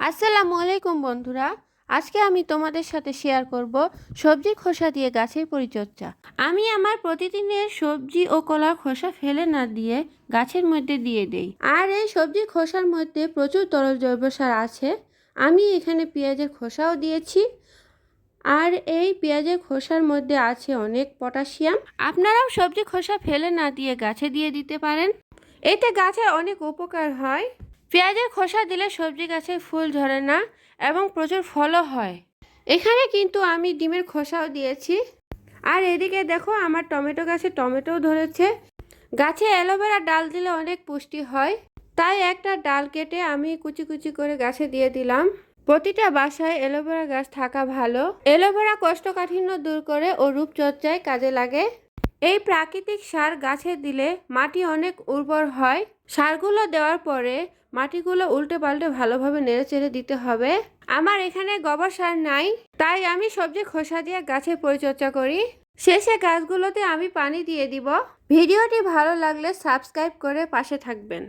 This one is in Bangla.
আসসালামু আলাইকুম বন্ধুরা। আজকে আমি তোমাদের সাথে শেয়ার করব সবজির খোসা দিয়ে গাছের পরিচর্যা। আমি আমার প্রতিদিনের সবজি ও কলার খোসা ফেলে না দিয়ে গাছের মধ্যে দিয়ে দেই। আর এই সবজির খোসার মধ্যে প্রচুর তরল জৈব সার আছে। আমি এখানে পেঁয়াজের খোসাও দিয়েছি। আর এই পেঁয়াজের খোসার মধ্যে আছে অনেক পটাশিয়াম। আপনারাও সবজি খোসা ফেলে না দিয়ে গাছে দিয়ে দিতে পারেন। এতে গাছের অনেক উপকার হয়। পেঁয়াজের খোসা দিলে সবজি গাছের ফুল ঝরে না এবং প্রচুর ফলও হয়। এখানে কিন্তু আমি ডিমের খোসাও দিয়েছি। আর এদিকে দেখো আমার টমেটো গাছে টমেটোও ধরেছে। গাছে অ্যালোভেরা ডাল দিলে অনেক পুষ্টি হয়, তাই একটা ডাল কেটে আমি কুচি কুচি করে গাছে দিয়ে দিলাম। প্রতিটা বাসায় অ্যালোভেরা গাছ থাকা ভালো। অ্যালোভেরা কোষ্ঠকাঠিন্য দূর করে ও রূপচর্চায় কাজে লাগে। এই প্রাকৃতিক সার গাছে দিলে মাটি অনেক উর্বর হয়। সারগুলো দেওয়ার পরে মাটিগুলো উল্টে পাল্টে ভালোভাবে নেড়েচেড়ে দিতে হবে। আমার এখানে গোবর সার নাই, তাই আমি সবজি খোসা দিয়ে গাছের পরিচর্যা করি। শেষে গাছগুলোতে আমি পানি দিয়ে দিব। ভিডিওটি ভালো লাগলে সাবস্ক্রাইব করে পাশে থাকবেন।